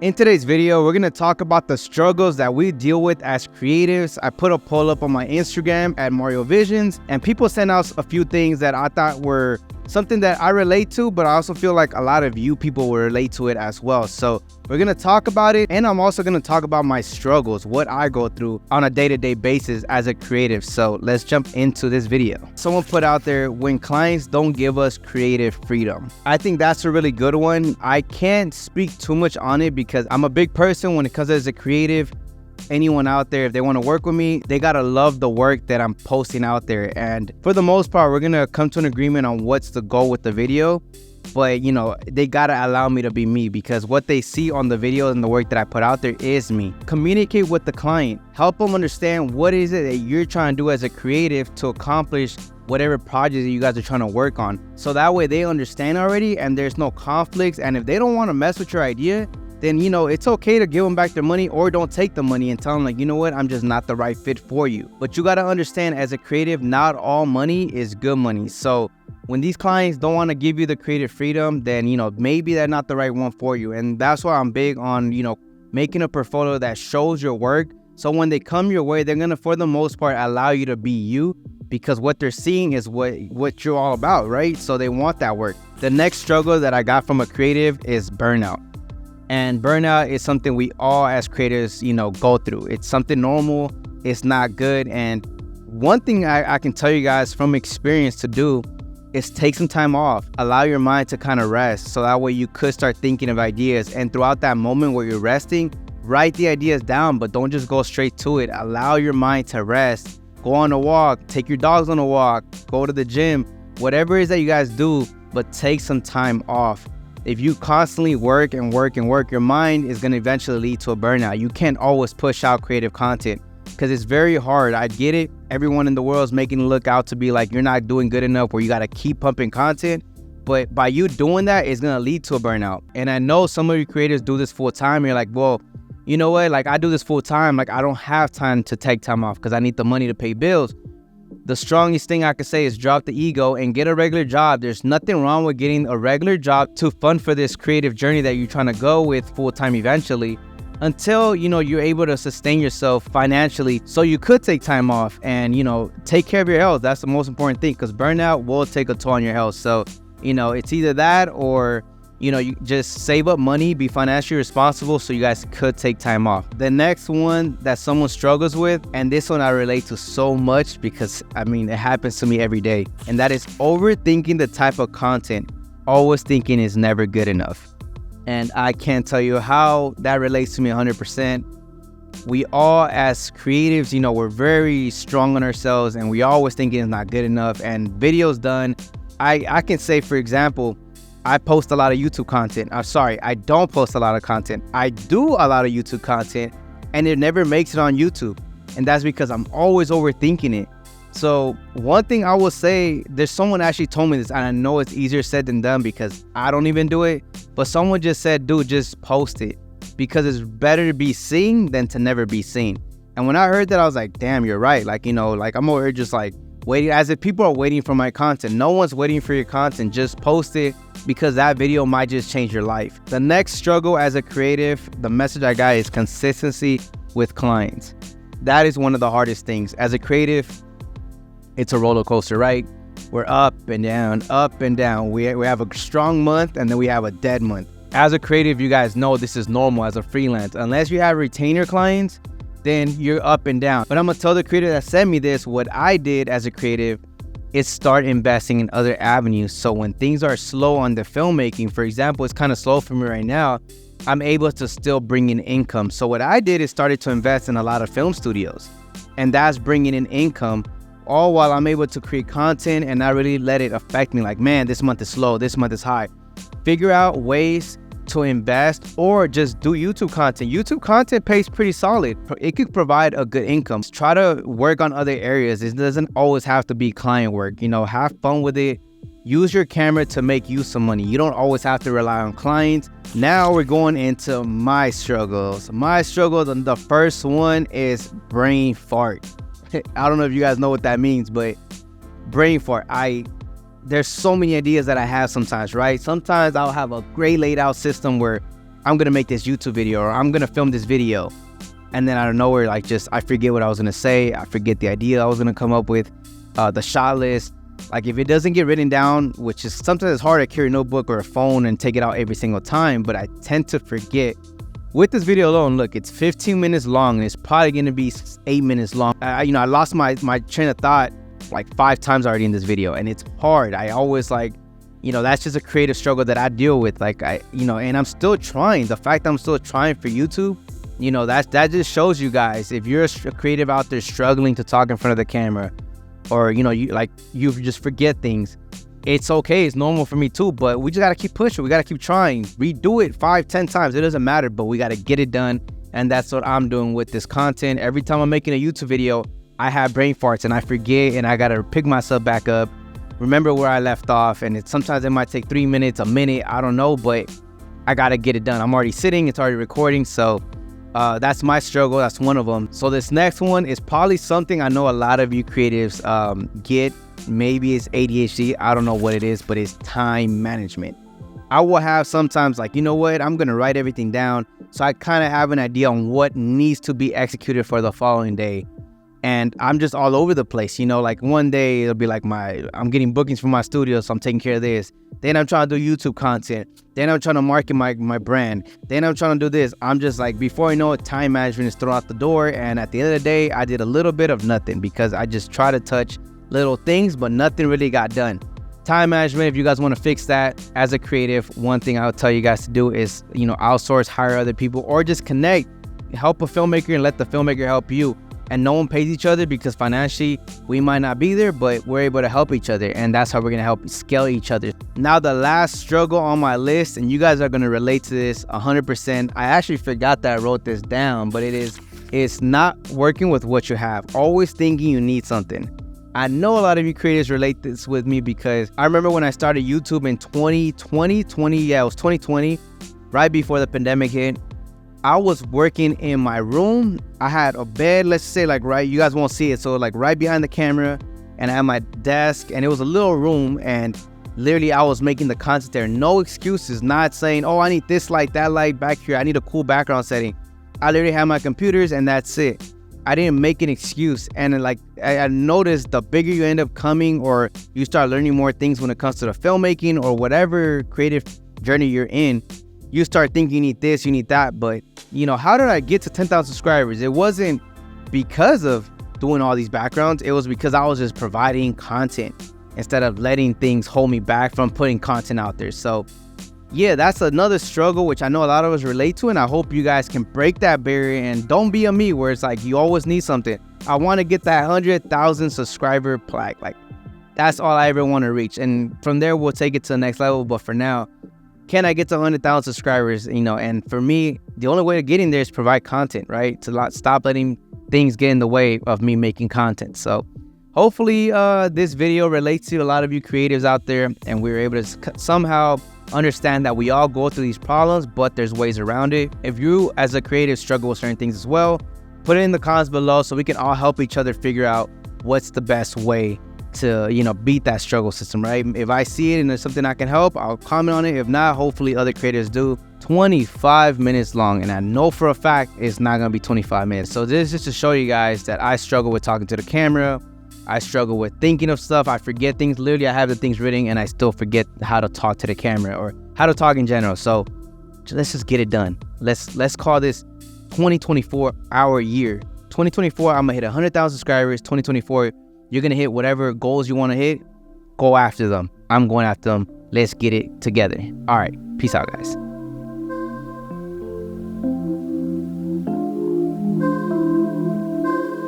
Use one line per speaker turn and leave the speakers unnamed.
In today's video, we're going to talk about the struggles that we deal with as creatives. I put a poll up on my Instagram at Mario Visions, and people sent out a few things that I thought were something that I relate to, but I also feel like a lot of you people will relate to it as well. So we're going to talk about it, and I'm also going to talk about my struggles, what I go through on a day-to-day basis as a creative. So let's jump into this video. Someone put out there, when clients don't give us creative freedom. I think that's a really good one. I can't speak too much on it because I'm a big person when it comes as a creative. Anyone out there, if they want to work with me, they gotta love the work that I'm posting out there. And for the most part, we're gonna come to an agreement on what's the goal with the video. But you know, they gotta allow me to be me, because what they see on the video and the work that I put out there is me. Communicate with the client, help them understand what is it that you're trying to do as a creative to accomplish whatever project that you guys are trying to work on. So that way they understand already and there's no conflicts. And if they don't want to mess with your idea, then, you know, it's okay to give them back their money, or don't take the money and tell them, like, you know what, I'm just not the right fit for you. But you got to understand, as a creative, not all money is good money. So when these clients don't want to give you the creative freedom, then, you know, maybe they're not the right one for you. And that's why I'm big on, you know, making a portfolio that shows your work. So when they come your way, they're going to, for the most part, allow you to be you, because what they're seeing is what you're all about, right? So they want that work. The next struggle that I got from a creative is burnout. And burnout is something we all as creators, you know, go through. It's something normal. It's not good. And one thing I can tell you guys from experience to do is take some time off. Allow your mind to kind of rest. So that way you could start thinking of ideas. And throughout that moment where you're resting, write the ideas down, but don't just go straight to it. Allow your mind to rest. Go on a walk. Take your dogs on a walk. Go to the gym. Whatever it is that you guys do, but take some time off. If you constantly work and work and work, your mind is going to eventually lead to a burnout. You can't always push out creative content because it's very hard. I get it. Everyone in the world is making it look out to be like you're not doing good enough, or you got to keep pumping content. But by you doing that, it's going to lead to a burnout. And I know some of you creators do this full time. You're like, well, you know what? Like, I do this full time. Like, I don't have time to take time off because I need the money to pay bills. The strongest thing I could say is drop the ego and get a regular job. There's nothing wrong with getting a regular job to fund for this creative journey that you're trying to go with full time eventually, until, you know, you're able to sustain yourself financially, so you could take time off and, you know, take care of your health. That's the most important thing, because burnout will take a toll on your health. So, you know, it's either that, or, you know, you just save up money, be financially responsible so you guys could take time off. The next one that someone struggles with, and this one I relate to so much because, I mean, it happens to me every day, and that is overthinking the type of content. Always thinking is never good enough. And I can't tell you how that relates to me 100%. We all, as creatives, you know, we're very strong on ourselves, and we always thinking it's not good enough. And videos done, I can say, for example, I post a lot of YouTube content. I'm sorry, I don't post a lot of content. I do a lot of YouTube content, and it never makes it on YouTube. And that's because I'm always overthinking it. So one thing I will say, there's someone actually told me this, and I know it's easier said than done because I don't even do it. But someone just said, dude, just post it, because it's better to be seen than to never be seen. And when I heard that, I was like, damn, you're right. Like, you know, like, I'm over here just like waiting, as if people are waiting for my content. No one's waiting for your content. Just post it, because that video might just change your life. The next struggle as a creative, the message I got, is consistency with clients. That is one of the hardest things. As a creative, it's a roller coaster, right? We're up and down, up and down. We have a strong month, and then we have a dead month. As a creative, you guys know this is normal as a freelance. Unless you have retainer clients, then you're up and down. But I'm gonna tell the creator that sent me this, what I did as a creative is start investing in other avenues. So when things are slow on the filmmaking, for example, it's kind of slow for me right now, I'm able to still bring in income. So what I did is started to invest in a lot of film studios, and that's bringing in income, all while I'm able to create content and not really let it affect me. Like, man, this month is slow, this month is high. Figure out ways to invest, or just do YouTube content. YouTube content pays pretty solid. It could provide a good income. Try to work on other areas. It doesn't always have to be client work. You know, have fun with it. Use your camera to make you some money. You don't always have to rely on clients. Now we're going into my struggles. My struggles, and the first one is brain fart. I don't know if you guys know what that means, but brain fart. There's so many ideas that I have sometimes, right? Sometimes I'll have a great laid out system where I'm gonna make this YouTube video, or I'm gonna film this video. And then out of nowhere, like, just I forget what I was gonna say. I forget the idea I was gonna come up with, the shot list. Like, if it doesn't get written down, which is sometimes it's hard to carry a notebook or a phone and take it out every single time, but I tend to forget. With this video alone, look, it's 15 minutes long, and it's probably gonna be 8 minutes long. I lost my train of thought like 5 times already in this video, and it's hard. I always like, that's just a creative struggle that I deal with. Like, and I'm still trying. The fact that I'm still trying for YouTube, that just shows you guys, if you're a creative out there struggling to talk in front of the camera, or you just forget things, it's okay. It's normal for me too, but we just gotta keep pushing. We gotta keep trying. Redo it 5-10 times, it doesn't matter, but we gotta get it done. And that's what I'm doing with this content. Every time I'm making a YouTube video, I have brain farts and I forget, and I gotta pick myself back up, remember where I left off. And sometimes it might take 3 minutes, a minute, I don't know, but I gotta get it done. I'm already sitting, it's already recording. So that's my struggle. That's one of them. So this next one is probably something I know a lot of you creatives get. Maybe it's ADHD. I don't know what it is, but it's time management. I will have sometimes like, I'm going to write everything down, so I kind of have an idea on what needs to be executed for the following day. And I'm just all over the place, like one day it'll be like I'm getting bookings from my studio, so I'm taking care of this. Then I'm trying to do YouTube content. Then I'm trying to market my brand. Then I'm trying to do this. I'm just like, before I know it, time management is thrown out the door. And at the end of the day, I did a little bit of nothing, because I just try to touch little things, but nothing really got done. Time management, if you guys want to fix that as a creative, one thing I'll tell you guys to do is, outsource, hire other people, or just connect, help a filmmaker and let the filmmaker help you. And no one pays each other, because financially we might not be there, but we're able to help each other, and that's how we're gonna help scale each other. Now, the last struggle on my list, and you guys are gonna relate to this 100%. I actually forgot that I wrote this down, but it's not working with what you have. Always thinking you need something. I know a lot of you creators relate this with me, because I remember when I started YouTube in 2020, right before the pandemic hit. I was working in my room. I had a bed, let's say, like, right, you guys won't see it, so like right behind the camera, and I had my desk, and it was a little room, and literally I was making the content there. No excuses, not saying, oh, I need this light, that light back here, I need a cool background setting. I literally had my computers, and that's it. I didn't make an excuse. And like, I noticed the bigger you end up coming, or you start learning more things when it comes to the filmmaking or whatever creative journey you're in, you start thinking you need this, you need that. But how did I get to 10,000 subscribers? It wasn't because of doing all these backgrounds. It was because I was just providing content instead of letting things hold me back from putting content out there. So yeah, that's another struggle, which I know a lot of us relate to, and I hope you guys can break that barrier and don't be a me where it's like you always need something. I want to get that 100,000 subscriber plaque. Like, that's all I ever want to reach, and from there we'll take it to the next level. But for now, can I get to 100,000 subscribers? And for me, the only way to get in there is provide content, right? To stop letting things get in the way of me making content. So hopefully this video relates to a lot of you creatives out there, and we were able to somehow understand that we all go through these problems, but there's ways around it. If you as a creative struggle with certain things as well, put it in the comments below, so we can all help each other figure out what's the best way to beat that struggle system, right? If I see it and there's something I can help, I'll comment on it. If not, hopefully other creators do. 25 minutes long, and I know for a fact it's not gonna be 25 minutes. So this is just to show you guys that I struggle with talking to the camera. I struggle with thinking of stuff. I forget things. Literally, I have the things written and I still forget how to talk to the camera or how to talk in general. So let's just get it done. Let's call this 2024 our year. 2024, I'm gonna hit 100,000 subscribers. 2024, you're gonna hit whatever goals you want to hit. Go after them. I'm going after them. Let's get it together. All right, peace out, guys.